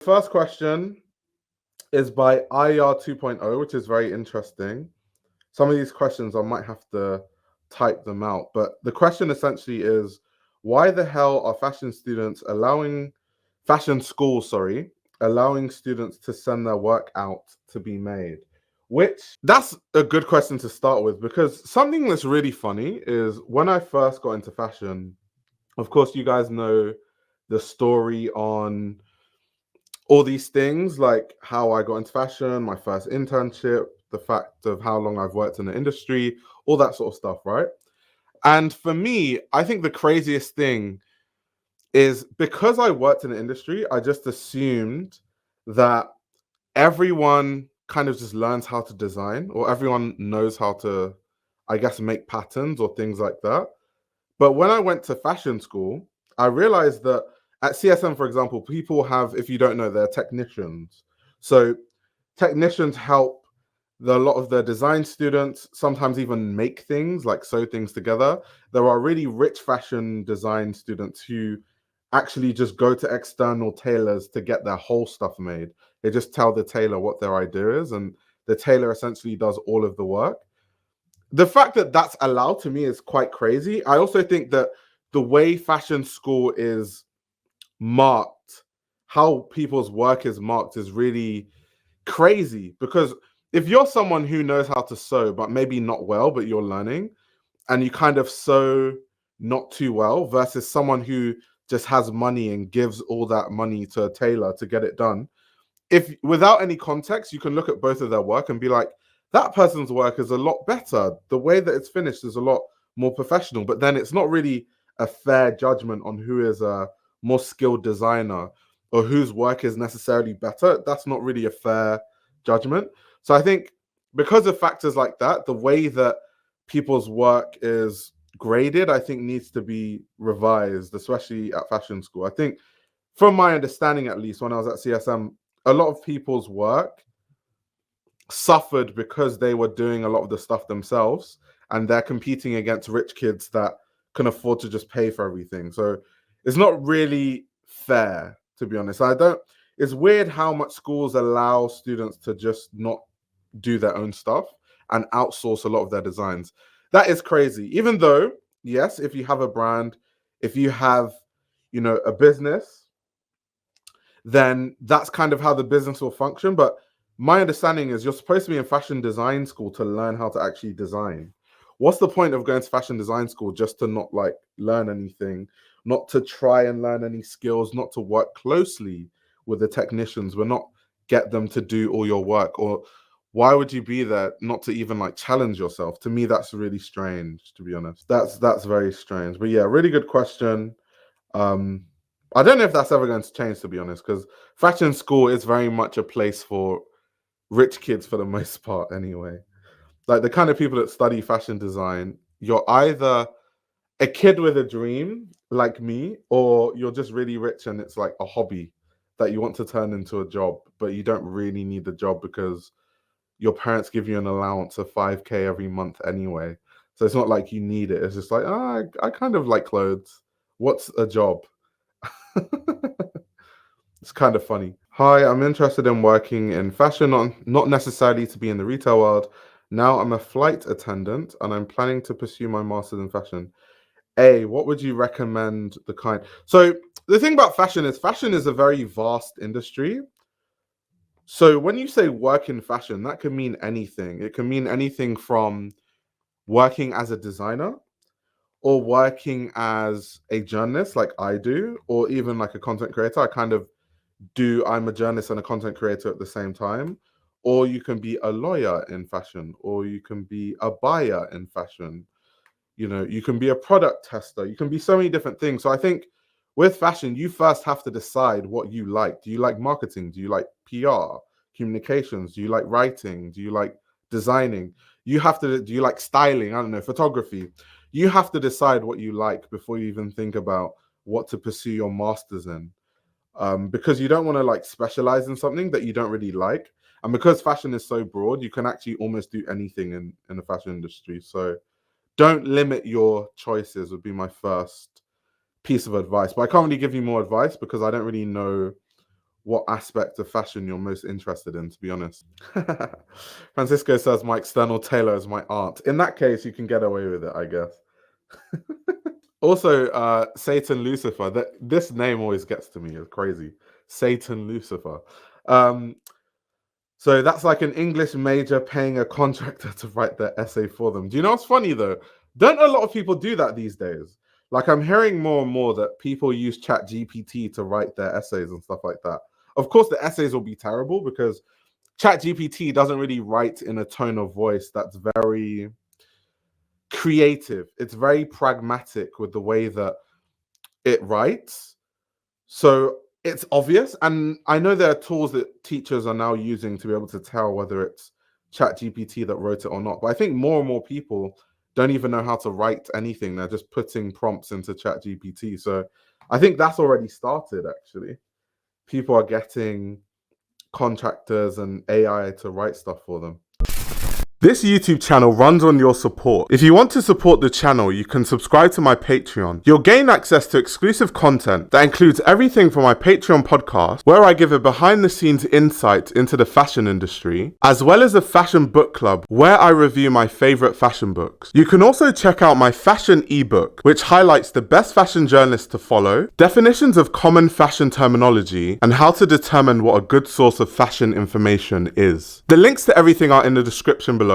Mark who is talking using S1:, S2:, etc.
S1: First question is by IR 2.0, which is very interesting. Some of these questions I might have to type them out, but the question essentially is, why the hell are fashion schools, allowing students to send their work out to be made? That's a good question to start with, because something that's really funny is when I first got into fashion, of course, you guys know the story on all these things, like how I got into fashion, my first internship, the fact of how long I've worked in the industry, all that sort of stuff, right? And for me, I think the craziest thing is because I worked in the industry, I just assumed that everyone kind of just learns how to design, or everyone knows how to, I guess, make patterns or things like that. But when I went to fashion school, I realized that at CSM, for example, people have, if you don't know, they're technicians. So technicians help a lot of the design students sometimes even make things, like sew things together. There are really rich fashion design students who actually just go to external tailors to get their whole stuff made. They just tell the tailor what their idea is, and the tailor essentially does all of the work. The fact that that's allowed to me is quite crazy. I also think that the way fashion school is marked, how people's work is marked, is really crazy, because if you're someone who knows how to sew but maybe not well, but you're learning, and you kind of sew not too well, versus someone who just has money and gives all that money to a tailor to get it done, if without any context, you can look at both of their work and be like, that person's work is a lot better. The way that it's finished is a lot more professional. But then it's not really a fair judgment on who is a more skilled designer or whose work is necessarily better. That's not really a fair judgment. So I think because of factors like that, the way that people's work is graded, I think needs to be revised, especially at fashion school. I think from my understanding, at least when I was at CSM, a lot of people's work suffered because they were doing a lot of the stuff themselves, and they're competing against rich kids that can afford to just pay for everything. So it's not really fair, to be honest. It's weird how much schools allow students to just not do their own stuff and outsource a lot of their designs. That is crazy. Even though, yes, if you have a brand, if you have, a business, then that's kind of how the business will function. But my understanding is you're supposed to be in fashion design school to learn how to actually design. What's the point of going to fashion design school just to not like learn anything, not to try and learn any skills, not to work closely with the technicians, but not get them to do all your work? Or why would you be there not to even like challenge yourself? To me, that's really strange, to be honest. That's very strange. But yeah, really good question. um I don't know if that's ever going to change, to be honest, because fashion school is very much a place for rich kids for the most part anyway. Like the kind of people that study fashion design, you're either a kid with a dream like me, or you're just really rich and it's like a hobby that you want to turn into a job, but you don't really need the job because your parents give you an allowance of 5K every month anyway. So it's not like you need it. It's just like, I kind of like clothes. What's a job? It's kind of funny. Hi, I'm interested in working in fashion, not necessarily to be in the retail world. Now I'm a flight attendant and I'm planning to pursue my master's in fashion. What would you recommend the kind? So the thing about fashion is a very vast industry. So when you say work in fashion, that can mean anything. It can mean anything from working as a designer, or working as a journalist like I do, or even like a content creator. I'm a journalist and a content creator at the same time. Or you can be a lawyer in fashion, or you can be a buyer in fashion. You can be a product tester. You can be so many different things. So I think with fashion, you first have to decide what you like. Do you like marketing? Do you like PR, communications? Do you like writing? Do you like designing? Do you like styling? I don't know, photography. You have to decide what you like before you even think about what to pursue your master's in. Because you don't want to like specialize in something that you don't really like. And because fashion is so broad, you can actually almost do anything in the fashion industry. So don't limit your choices would be my first piece of advice. But I can't really give you more advice because I don't really know what aspect of fashion you're most interested in, to be honest. Francisco says my external tailor is my aunt. In that case, you can get away with it, I guess. Also, Satan Lucifer. This name always gets to me. It's crazy. Satan Lucifer. So that's like an English major paying a contractor to write their essay for them. Do you know what's funny though? Don't a lot of people do that these days? Like I'm hearing more and more that people use ChatGPT to write their essays and stuff like that. Of course, the essays will be terrible because ChatGPT doesn't really write in a tone of voice that's very creative. It's very pragmatic with the way that it writes. So it's obvious. And I know there are tools that teachers are now using to be able to tell whether it's ChatGPT that wrote it or not. But I think more and more people don't even know how to write anything. They're just putting prompts into ChatGPT. So I think that's already started, actually. People are getting contractors and AI to write stuff for them. This YouTube channel runs on your support. If you want to support the channel, you can subscribe to my Patreon. You'll gain access to exclusive content that includes everything from my Patreon podcast, where I give a behind-the-scenes insight into the fashion industry, as well as a fashion book club, where I review my favorite fashion books. You can also check out my fashion ebook, which highlights the best fashion journalists to follow, definitions of common fashion terminology, and how to determine what a good source of fashion information is. The links to everything are in the description below.